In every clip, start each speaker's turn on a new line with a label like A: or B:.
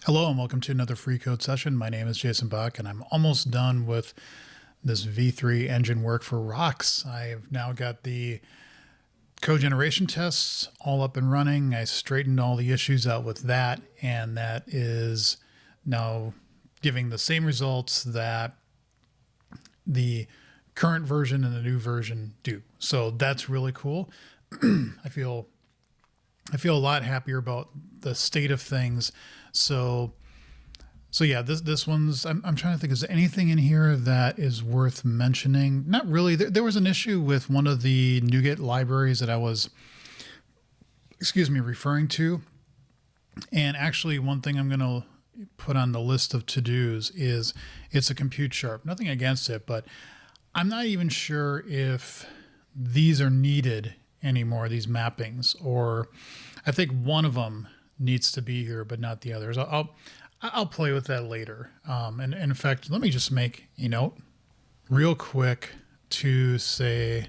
A: Hello and welcome to another free code session. My name is Jason Buck and I'm almost done with this V3 engine work for rocks. I've now got the code generation tests all up and running. I straightened all the issues out with that, and that is now giving the same results that the current version and the new version do. So that's really cool. I feel a lot happier about the state of things. So yeah, this one's, I'm trying to think, is there anything in here that is worth mentioning? Not really. There was an issue with one of the NuGet libraries that I was, referring to. And actually one thing I'm going to put on the list of to-dos is it's a compute sharp. Nothing against it, but I'm not even sure if these are needed anymore, these mappings, or I think one of them needs to be here, but not the others. I'll play with that later. And in fact, let me just make a note real quick to say,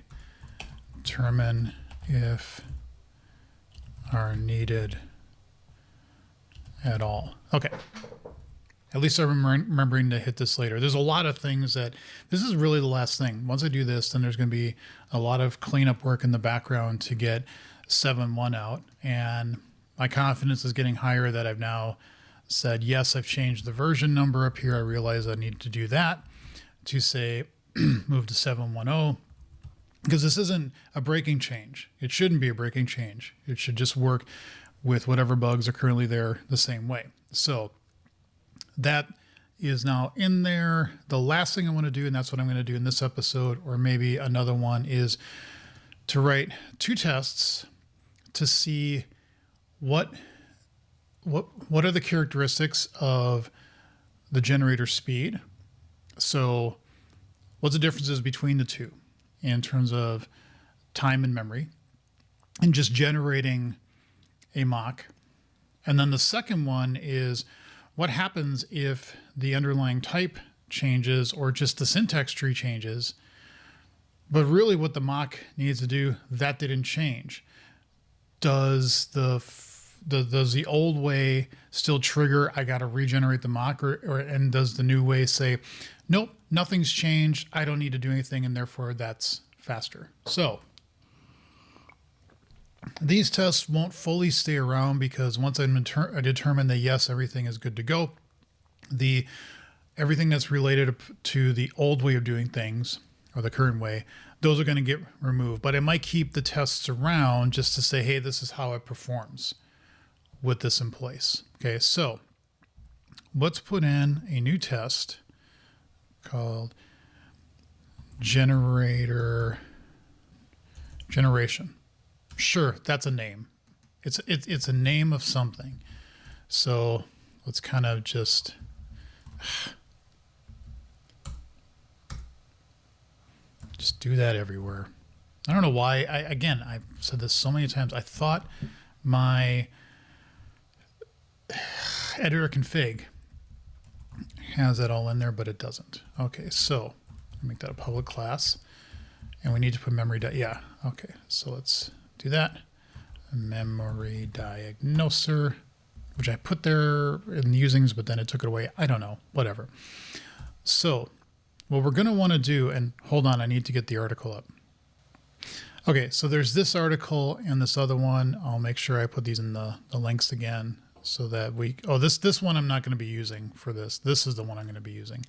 A: determine if are needed at all. Okay. At least I'm remembering to hit this later. There's a lot of things that, this is really the last thing. Once I do this, then there's going to be a lot of cleanup work in the background to get 7.1 out. And my confidence is getting higher that I've now said, yes, I've changed the version number up here. I realize I need to do that to say, move to 7.10, because this isn't a breaking change. It shouldn't be a breaking change. It should just work with whatever bugs are currently there the same way. So that is now in there. The last thing I want to do, and that's what I'm going to do in this episode, or maybe another one, is to write 2 tests to see what are the characteristics of the generator speed. So what's the differences between the two in terms of time and memory, and just generating a mock. And then the second one is what happens if the underlying type changes or just the syntax tree changes, but really what the mock needs to do, that didn't change. Does the old way still trigger, I got to regenerate the mock, and does the new way say, nope, nothing's changed, I don't need to do anything, and therefore that's faster? So these tests won't fully stay around, because once I determine that yes, everything is good to go, everything that's related to the old way of doing things or the current way, those are going to get removed. But I might keep the tests around just to say, hey, this is how it performs with this in place. Okay, so let's put in a new test called generation. Sure, that's a name. It's a name of something. So let's kind of just do that everywhere. I don't know why. I've said this so many times. I thought my editor config has that all in there, but it doesn't. Okay, so make that a public class, and we need to put memory. Yeah. Okay, so let's do that. Memory diagnoser, which I put there in the usings, but then it took it away. I don't know. Whatever. So what we're going to want to do, and hold on, I need to get the article up. Okay, so there's this article and this other one. I'll make sure I put these in the links again so that this one I'm not going to be using for this. This is the one I'm going to be using.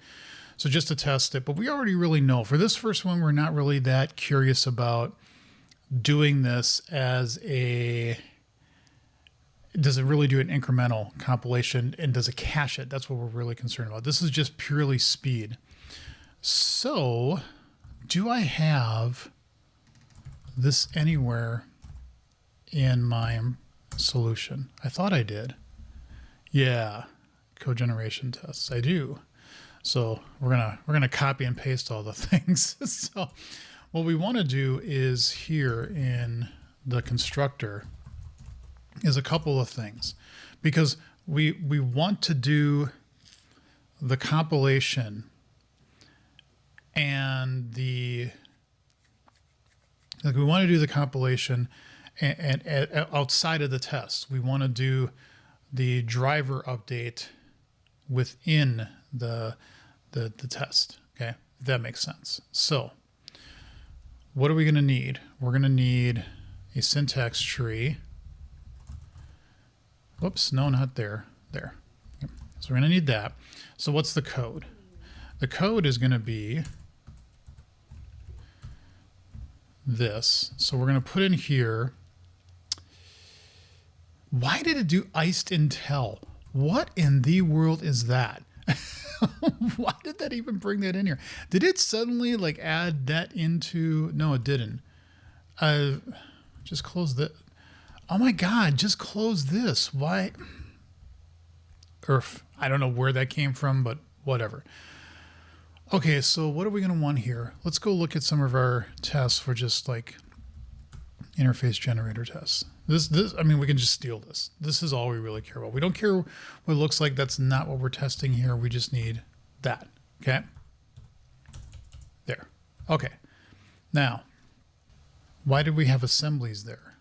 A: So just to test it, but we already really know. For this first one, we're not really that curious about doing this as does it really do an incremental compilation, and does it cache it? That's what we're really concerned about. This is just purely speed. So do I have this anywhere in my solution? I thought I did. Yeah, code generation tests. I do. So we're gonna copy and paste all the things. So what we want to do is here in the constructor is a couple of things, because we want to do the compilation and we want to do the compilation and outside of the test. We want to do the driver update within the test. Okay, if that makes sense. So what are we going to need? We're going to need a syntax tree. Whoops, no, not there. There. Okay. So we're going to need that. So what's the code? The code is going to be this. So we're going to put in here. Why did it do iced intel? What in the world is that? Why did that even bring that in here? Did it suddenly like add that into? No, it didn't. Just close the. Oh my God, just close this. Why? I don't know where that came from, but whatever. Okay, so what are we going to want here? Let's go look at some of our tests for just like interface generator tests. I mean, we can just steal this. This is all we really care about. We don't care what it looks like. That's not what we're testing here. We just need that. Okay. There. Okay. Now, why did we have assemblies there?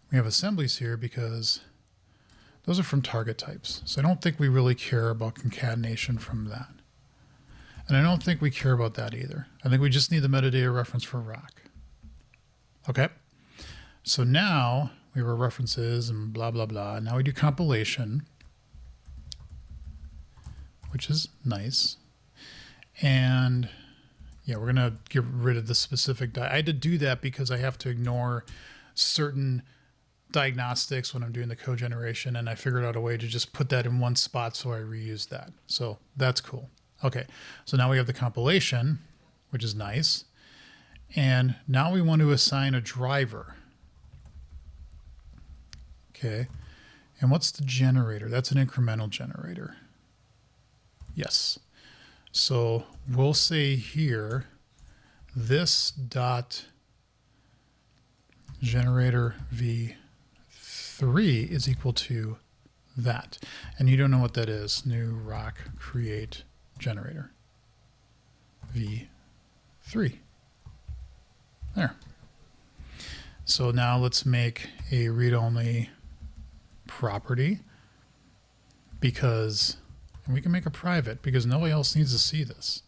A: We have assemblies here because those are from target types. So I don't think we really care about concatenation from that. And I don't think we care about that either. I think we just need the metadata reference for rock. Okay. So now we have our references and blah, blah, blah. Now we do compilation, which is nice. And yeah, we're going to get rid of the specific. I had to do that because I have to ignore certain diagnostics when I'm doing the code generation. And I figured out a way to just put that in one spot. So I reused that. So that's cool. Okay. So now we have the compilation, which is nice. And now we want to assign a driver. Okay. And what's the generator? That's an incremental generator. Yes. So we'll say here, this dot generator v3 is equal to that. And you don't know what that is. New rock create generator v3. There. So now let's make a read-only property because we can make a private because nobody else needs to see this.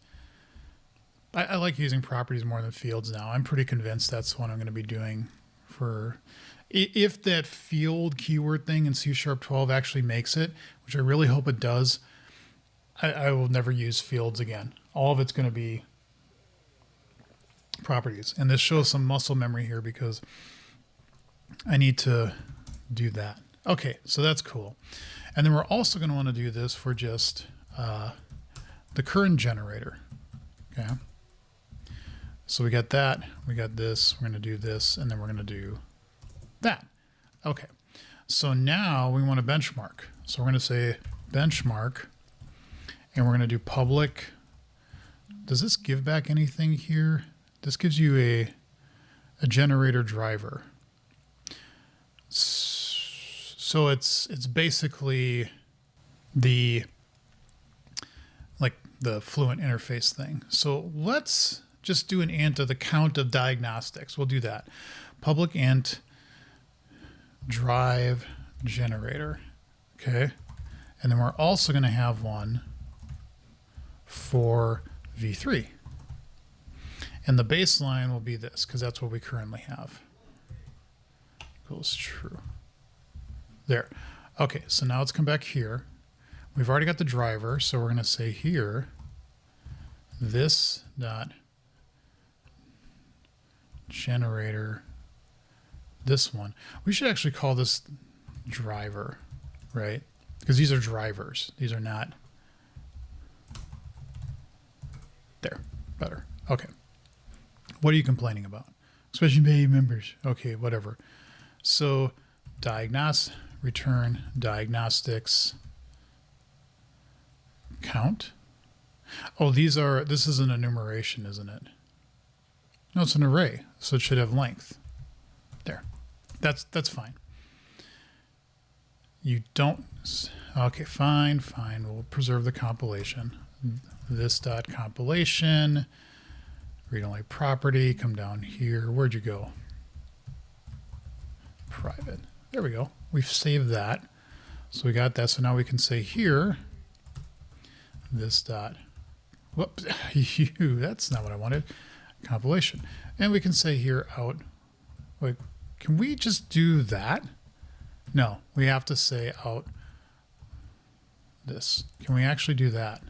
A: I like using properties more than fields now. I'm pretty convinced that's what I'm going to be doing for if that field keyword thing in C#12 actually makes it, which I really hope it does. I will never use fields again. All of it's going to be properties. And this shows some muscle memory here because I need to do that. Okay, so that's cool. And then we're also going to want to do this for just the current generator. Okay. So we got that, we got this, we're going to do this, and then we're going to do that. Okay. So now we want to benchmark. So we're going to say benchmark, and we're going to do public. Does this give back anything here? This gives you a generator driver. So it's basically the Fluent interface thing. So let's just do an int of the count of diagnostics. We'll do that. Public int drive generator. Okay. And then we're also going to have one for v3. And the baseline will be this because that's what we currently have. Equals true. There. Okay, so now let's come back here. We've already got the driver, so we're going to say here, this dot generator, this one. We should actually call this driver, right? Because these are drivers. These are not. There, better. Okay. What are you complaining about? Especially baby members. Okay, whatever. So return diagnostics count. Oh, this is an enumeration, isn't it? No, it's an array, so it should have length. There. That's fine. You don't. Okay, fine. We'll preserve the compilation. This dot compilation, read-only property, come down here. Where'd you go? Private. There we go. We've saved that. So we got that. So now we can say here, this dot, whoops, that's not what I wanted, compilation. And we can say here out, like, can we just do that? No, we have to say out this. Can we actually do that?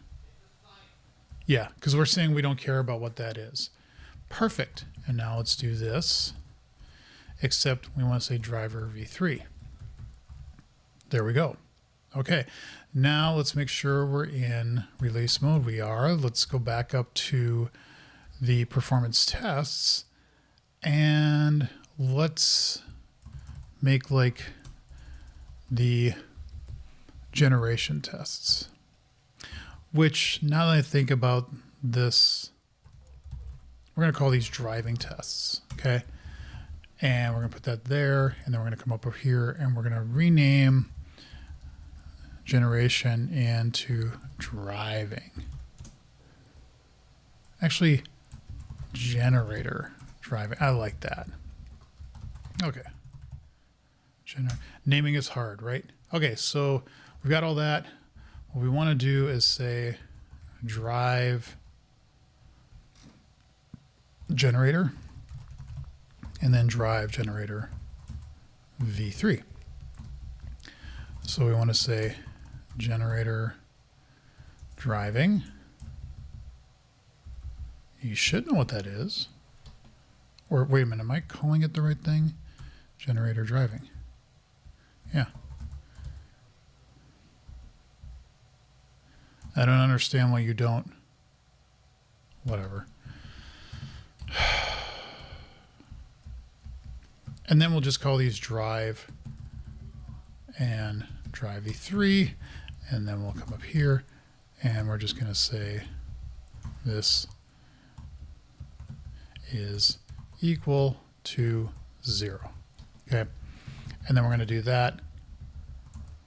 A: Yeah, because we're saying we don't care about what that is. Perfect. And now let's do this, except we want to say driver v3. There we go. Okay, now let's make sure we're in release mode. We are. Let's go back up to the performance tests and let's make like the generation tests, which now that I think about this, we're going to call these driving tests. Okay. And we're going to put that there, and then we're going to come up over here and we're going to rename generation into driving. Actually, generator driving. I like that. Okay. Naming is hard, right? Okay, so we've got all that. What we want to do is say drive generator and then drive generator v3. So we want to say generator driving. You should know what that is. Or wait a minute, am I calling it the right thing? Generator driving. Yeah. I don't understand why you don't. Whatever. And then we'll just call these drive and drive v3. And then we'll come up here and we're just going to say this is equal to 0. Okay. And then we're going to do that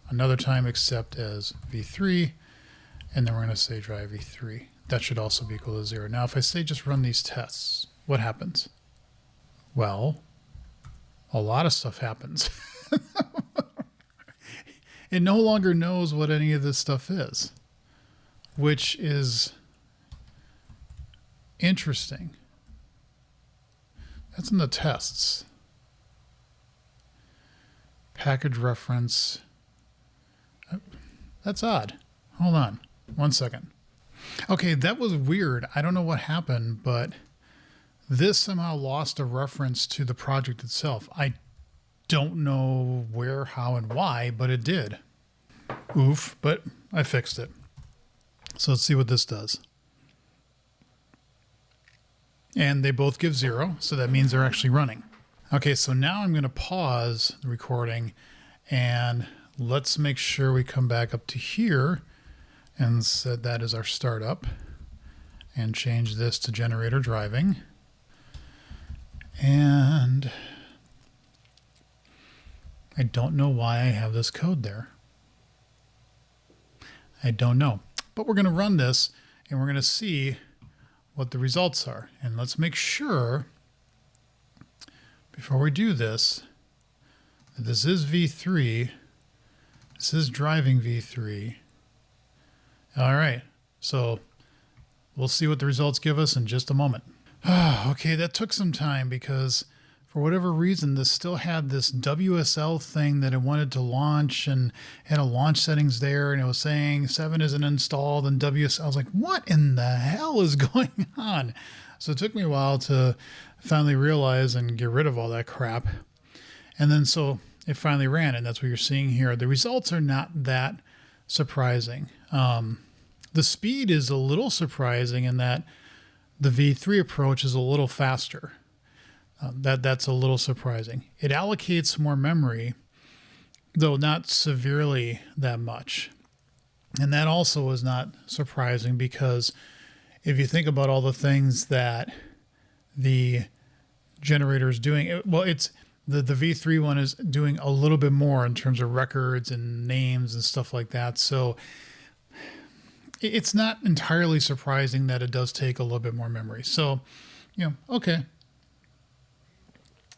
A: another time except as v3. And then we're going to say drive v3. That should also be equal to 0. Now, if I say just run these tests, what happens? Well, a lot of stuff happens. It no longer knows what any of this stuff is, which is interesting. That's in the tests. Package reference. That's odd. Hold on 1 second. Okay, that was weird. I don't know what happened, but this somehow lost a reference to the project itself. I don't know where, how, and why, but it did. Oof, but I fixed it. So let's see what this does. And they both give 0, so that means they're actually running. Okay, so now I'm going to pause the recording and let's make sure we come back up to here and set that as our startup and change this to generator driving. And I don't know why I have this code there. I don't know, but we're going to run this and we're going to see what the results are. And let's make sure before we do this, that this is v3. This is driving v3. All right, so we'll see what the results give us in just a moment. Okay, that took some time because for whatever reason, this still had this WSL thing that it wanted to launch and had a launch settings there. And it was saying 7 isn't installed and WSL. I was like, what in the hell is going on? So it took me a while to finally realize and get rid of all that crap. And then so it finally ran, and that's what you're seeing here. The results are not that surprising. The speed is a little surprising in that the V3 approach is a little faster. That's a little surprising. It allocates more memory, though not severely that much. And that also is not surprising because if you think about all the things that the generator is doing, well, it's the V3 one is doing a little bit more in terms of records and names and stuff like that. So it's not entirely surprising that it does take a little bit more memory. So, okay.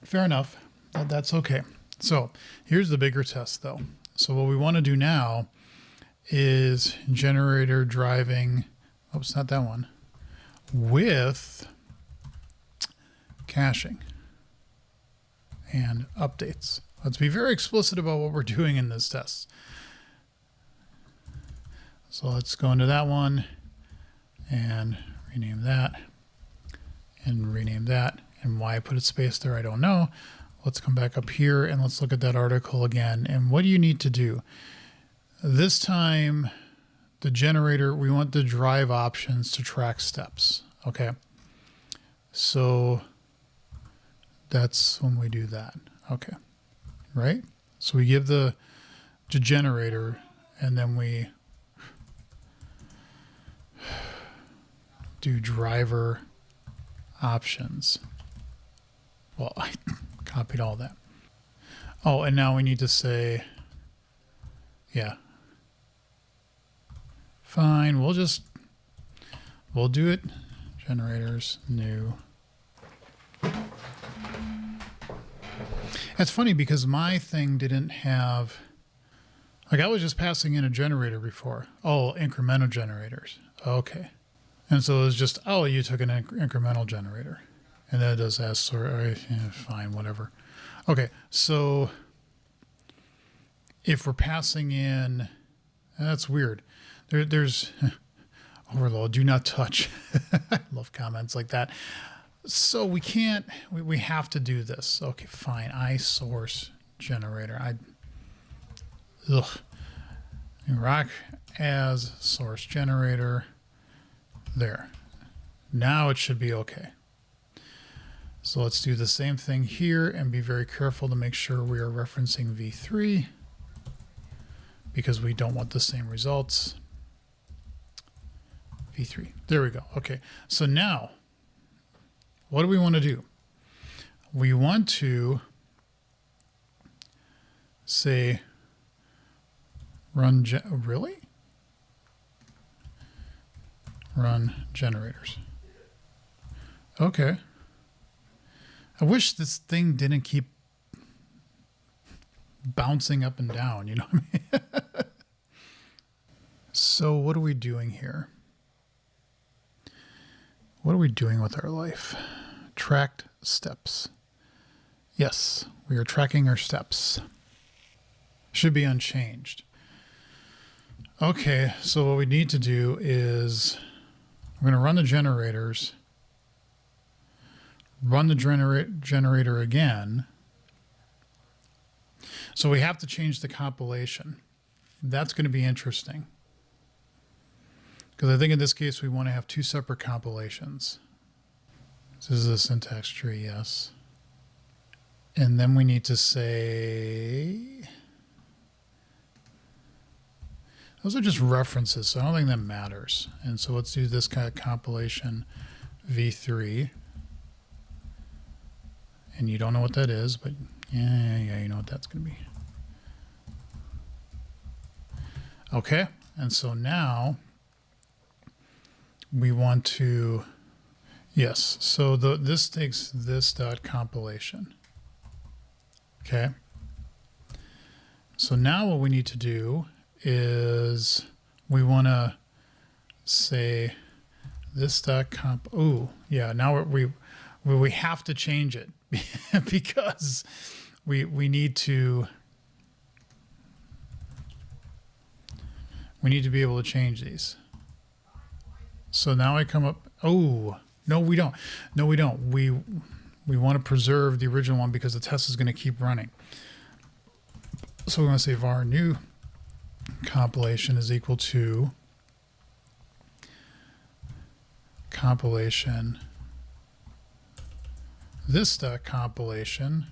A: Fair enough. That's okay. So here's the bigger test though. So what we want to do now is generator driving, oops, not that one, with caching and updates. Let's be very explicit about what we're doing in this test. So let's go into that one and rename that and rename that. And why I put a space there, I don't know. Let's come back up here and let's look at that article again. And what do you need to do? This time, the generator, we want the drive options to track steps. Okay. So that's when we do that. Okay. Right? So we give the generator and then we do driver options. Well, I copied all that. Oh, and now we need to say, yeah. Fine, we'll do it. Generators, new. It's funny because my thing didn't have, like I was just passing in a generator before. Oh, incremental generators. Okay. And so it was just, oh, you took an incremental generator. And that does ask, sorry, yeah, fine, whatever. Okay, so if we're passing in, that's weird. There's overload, do not touch. I love comments like that. So we can't, we have to do this. Okay, fine, iSource generator. Rock as source generator. There. Now it should be okay. So let's do the same thing here and be very careful to make sure we are referencing v3 because we don't want the same results. v3. There we go. Okay. So now, what do we want to do? We want to say run, really? Run generators. Okay. I wish this thing didn't keep bouncing up and down, you know what I mean? So what are we doing here? What are we doing with our life? Tracked steps. Yes, we are tracking our steps. Should be unchanged. Okay, so what we need to do is we're going to run the generators, run the generator again. So we have to change the compilation. That's going to be interesting. Because I think in this case, we want to have two separate compilations. This is a syntax tree, yes. And then we need to say, those are just references, so I don't think that matters. And so let's do this kind of compilation v3. And you don't know what that is, but yeah, you know what that's going to be. Okay, and so now we want to, yes, so this takes this dot compilation. Okay, so now what we need to do is we want to say this dot comp. Oh, yeah, now we have to change it because we need to be able to change these. So now I come up, oh, no, we don't. No, we don't. We want to preserve the original one because the test is going to keep running. So we want to say var new compilation is equal to compilation this dot compilation,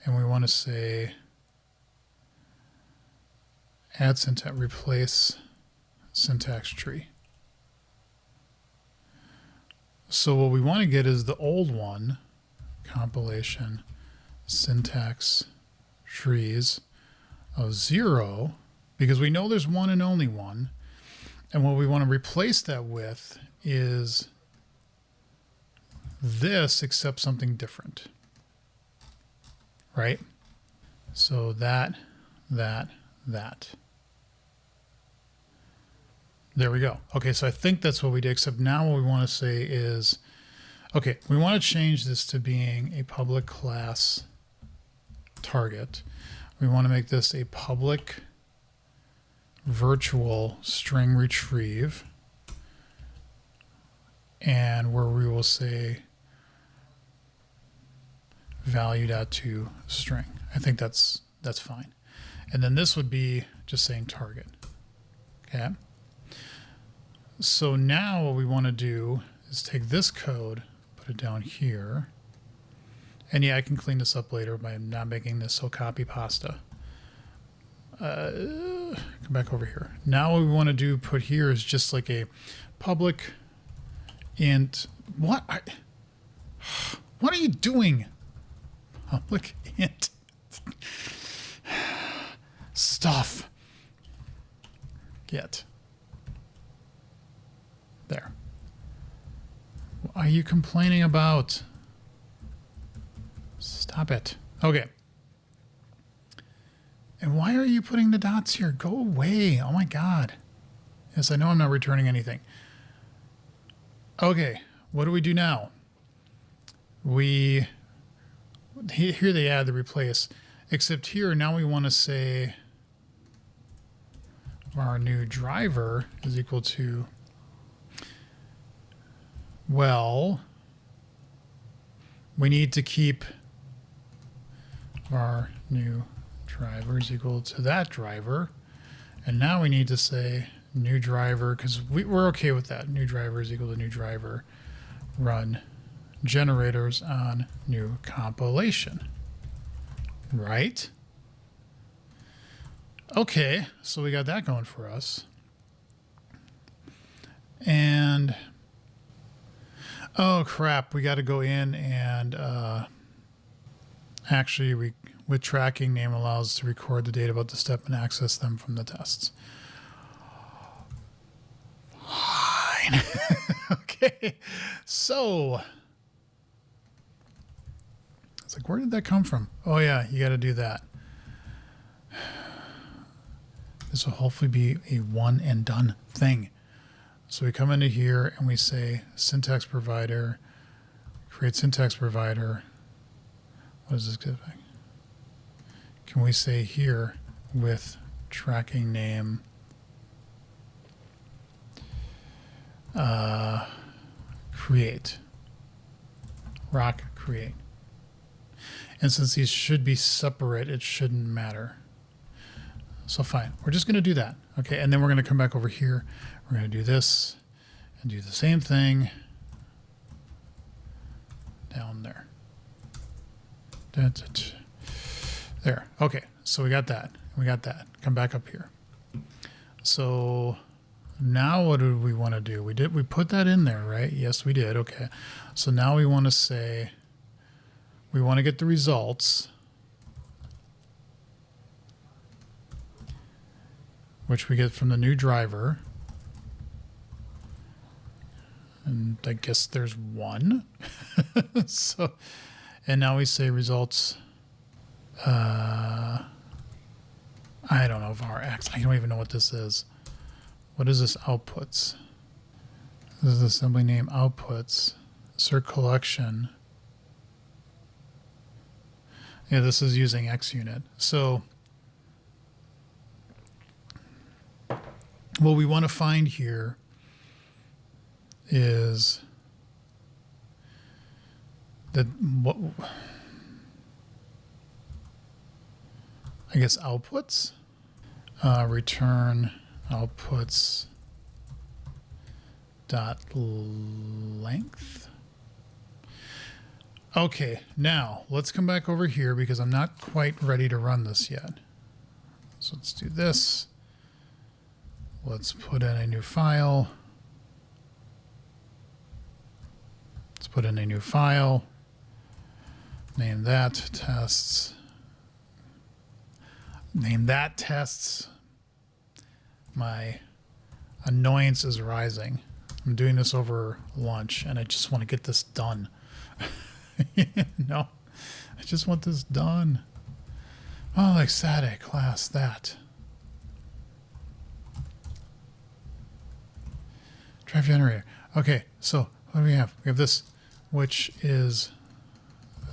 A: and we want to say add syntax, replace syntax tree. So what we want to get is the old one, compilation syntax trees of 0, because we know there's one and only one. And what we want to replace that with is this, except something different, right? So that, that. There we go. Okay, so I think that's what we did, except now what we want to say is, okay, we want to change this to being a public class target. We want to make this a public virtual string retrieve, and where we will say value.toString. I think that's fine. And then this would be just saying target. Okay. So now what we want to do is take this code, put it down here. And yeah, I can clean this up later by not making this so copy pasta. Come back over here. Now what we want to do, put here is just like a public int. What are you doing? Public int stuff. Get. There. What are you complaining about? Stop it. Okay. And why are you putting the dots here? Go away. Oh my God. Yes, I know I'm not returning anything. Okay. What do we do now? Here they add the replace. Except here, now we want to say our new driver is equal to, well, we need to keep our new driver is equal to that driver. And now we need to say new driver, because we're okay with that. New driver is equal to new driver run generators on new compilation. Right? Okay, so we got that going for us. And oh crap, we got to go in and actually with tracking name allows to record the data about the step and access them from the tests. Fine. Okay, so it's like, where did that come from? Oh yeah, you got to do that. This will hopefully be a one and done thing. So we come into here and we say syntax provider, create syntax provider. What is this giving? Can we say here with tracking name create, rock create. And since these should be separate, it shouldn't matter. So fine, we're just going to do that. Okay, and then we're going to come back over here. We're going to do this and do the same thing down there. There. Okay, so we got that. We got that. Come back up here. So now what do we want to do? We put that in there, right? Yes, we did. Okay. So now we want to say we want to get the results, which we get from the new driver. And I guess there's one. So, and now we say results. I don't know, var x. I don't even know what this is. What is this outputs? This is assembly name outputs. Assert collection. Yeah, this is using XUnit. So what we want to find here is that what I guess outputs, return outputs dot length. Okay, now let's come back over here because I'm not quite ready to run this yet. So let's do this. Let's put in a new file. Let's put in a new file. Name that tests. Name that tests. My annoyance is rising. I'm doing this over lunch and I just want to get this done. No, I just want this done. Oh, like static class that. Drive generator. Okay, so what do we have? We have this, which is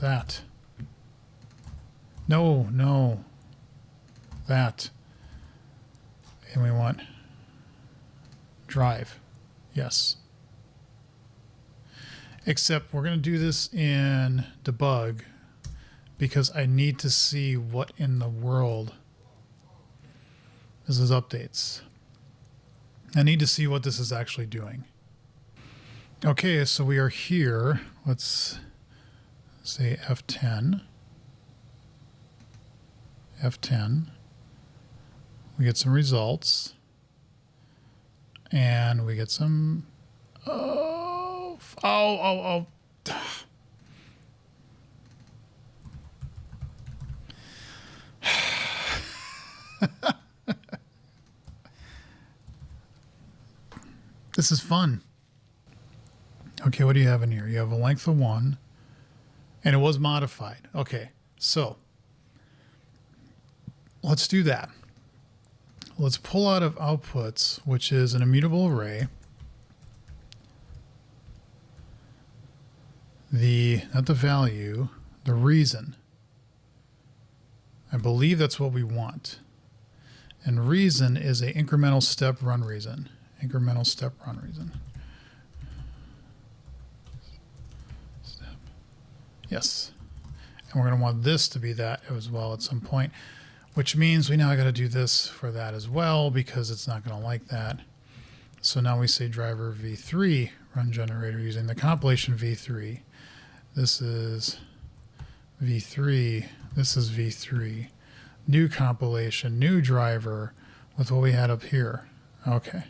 A: that. No, that. And we want drive. Yes. Except we're going to do this in debug because I need to see what in the world. This is updates. I need to see what this is actually doing. Okay, so we are here. Let's say F10. F10. We get some results. And we get some... Oh. This is fun. Okay, what do you have in here? You have a length of 1, and it was modified. Okay, so let's do that. Let's pull out of outputs, which is an immutable array, not the value, the reason. I believe that's what we want. And reason is a incremental step run reason. Incremental step run reason. Step. Yes. And we're going to want this to be that as well at some point, which means we now got to do this for that as well because it's not going to like that. So now we say driver v3 run generator using the compilation v3. This is v3. This is v3. New compilation, new driver with what we had up here. Okay.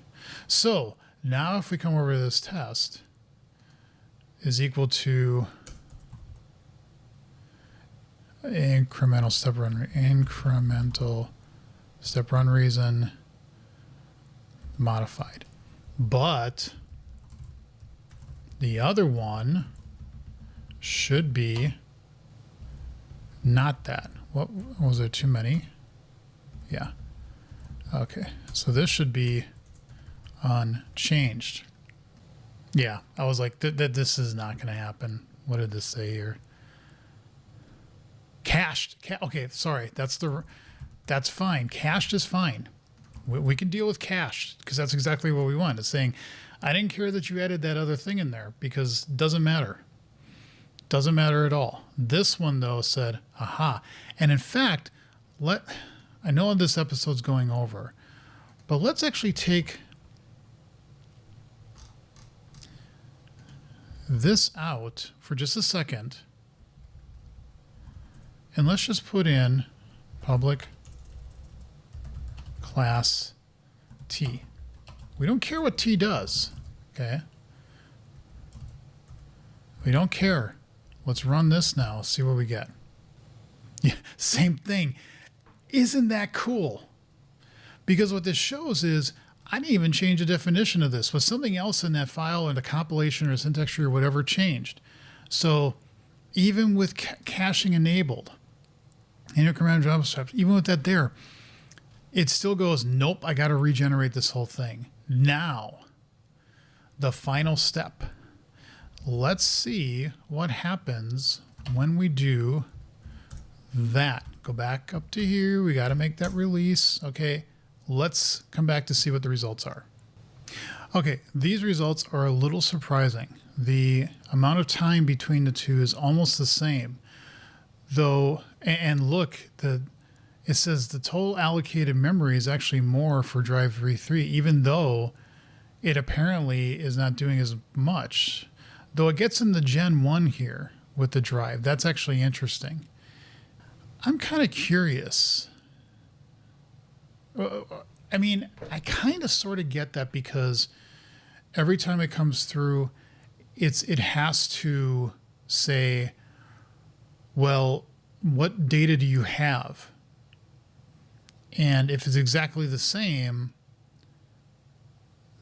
A: So now if we come over to this test is equal to incremental step run reason modified. But the other one should be not that. What was there too many? Yeah. Okay. So this should be unchanged. Yeah. I was like, this is not going to happen. What did this say here? Cached. Okay. Sorry. That's fine. Cached is fine. We can deal with cached because that's exactly what we want. It's saying, I didn't care that you added that other thing in there because it doesn't matter. Doesn't matter at all. This one though said, aha. And in fact, I know this episode's going over, but let's actually take this out for just a second. And let's just put in public class T. We don't care what T does. Okay. We don't care. Let's run this now. See what we get. Yeah, same thing. Isn't that cool? Because what this shows is I didn't even change the definition of this, but something else in that file or the compilation or syntax tree or whatever changed. So even with caching enabled, incremental JavaScript, even with that there, it still goes, nope, I got to regenerate this whole thing. Now, the final step. Let's see what happens when we do that. Go back up to here. We got to make that release. Okay, let's come back to see what the results are. Okay, these results are a little surprising. The amount of time between the two is almost the same. Though, and look, it says the total allocated memory is actually more for drive v3, even though it apparently is not doing as much. Though it gets in the Gen 1 here with the drive. That's actually interesting. I'm kind of curious. I mean, I kind of sort of get that because every time it comes through, it has to say, well, what data do you have? And if it's exactly the same,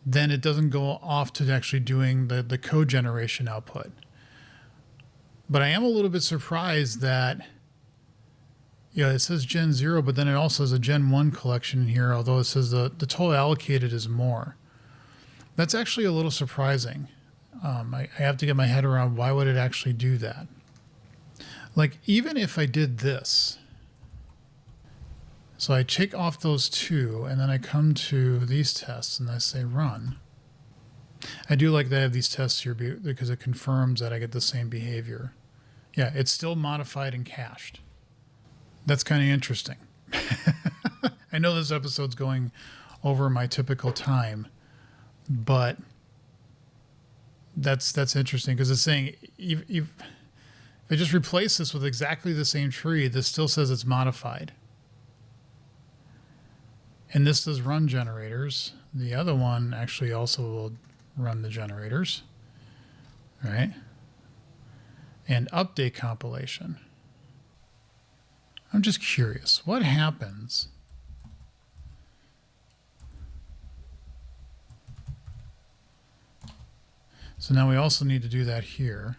A: then it doesn't go off to actually doing the code generation output. But I am a little bit surprised that, it says Gen 0, but then it also has a Gen 1 collection in here, although it says the total allocated is more. That's actually a little surprising. I have to get my head around why would it actually do that. Like, even if I did this, so I take off those two and then I come to these tests and I say run. I do like that I have these tests here because it confirms that I get the same behavior. Yeah, it's still modified and cached. That's kind of interesting. I know this episode's going over my typical time, but that's interesting because it's saying if I just replace this with exactly the same tree, this still says it's modified. And this does run generators. The other one actually also will run the generators, right? And update compilation. I'm just curious, what happens so now we also need to do that here.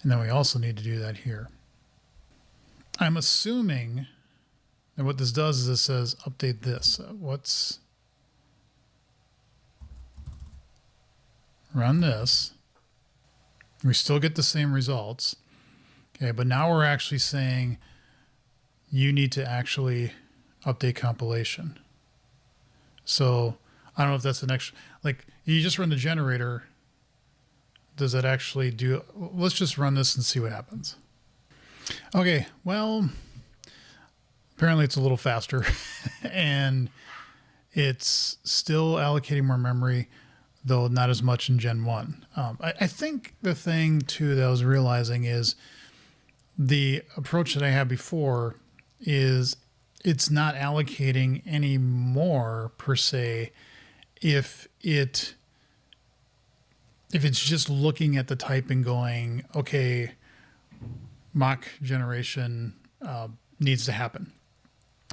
A: And then we also need to do that here. I'm assuming that what this does is it says update this. Run this. We still get the same results. Okay, but now we're actually saying you need to actually update compilation. So I don't know if that's an extra, like you just run the generator. Does that actually do, let's just run this and see what happens. Okay, well, apparently it's a little faster and it's still allocating more memory, though not as much in Gen 1. I think the thing too that I was realizing is the approach that I had before is it's not allocating any more per se if it's just looking at the type and going, okay, mock generation needs to happen,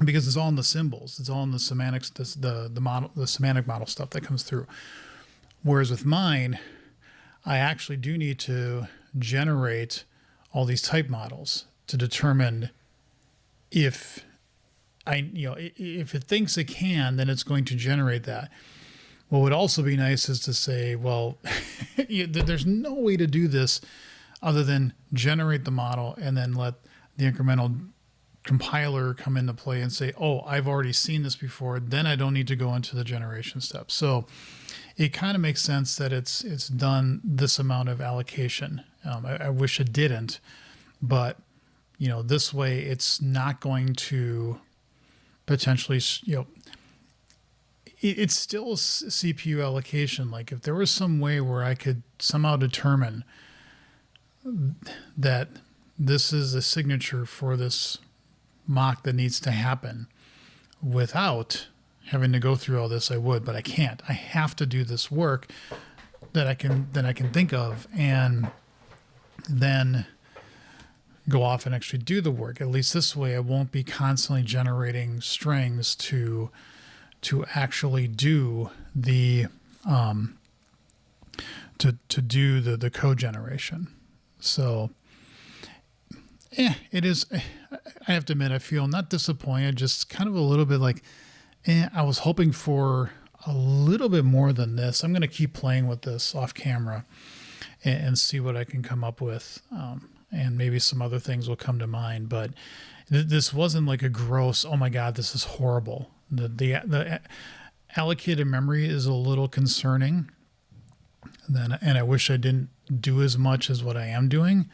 A: because it's all in the symbols, it's all in the semantics, the semantic model stuff that comes through. Whereas with mine, I actually do need to generate all these type models to determine if if it thinks it can, then it's going to generate that. What would also be nice is to say, well, there's no way to do this other than generate the model and then let the incremental compiler come into play and say, oh, I've already seen this before. Then I don't need to go into the generation step. So it kind of makes sense that it's done this amount of allocation. I wish it didn't, but this way it's not going to potentially, it's still CPU allocation. Like if there was some way where I could somehow determine that this is a signature for this mock that needs to happen without having to go through all this, I would, but I can't. I have to do this work that I can think of, and then go off and actually do the work. At least this way I won't be constantly generating strings to actually do the to do the code generation. So it is, I have to admit, I feel not disappointed, just kind of a little bit like, I was hoping for a little bit more than this. I'm going to keep playing with this off camera and see what I can come up with. And maybe some other things will come to mind, but this wasn't like a gross, oh my God, this is horrible. The allocated memory is a little concerning. And I wish I didn't do as much as what I am doing,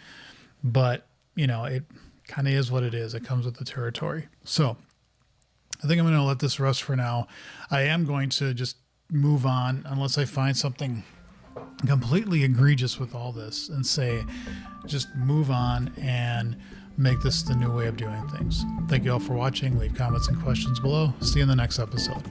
A: but it kind of is what it is. It comes with the territory. So I think I'm going to let this rest for now. I am going to just move on unless I find something completely egregious with all this and say, just move on and make this the new way of doing things. Thank you all for watching. Leave comments and questions below. See you in the next episode.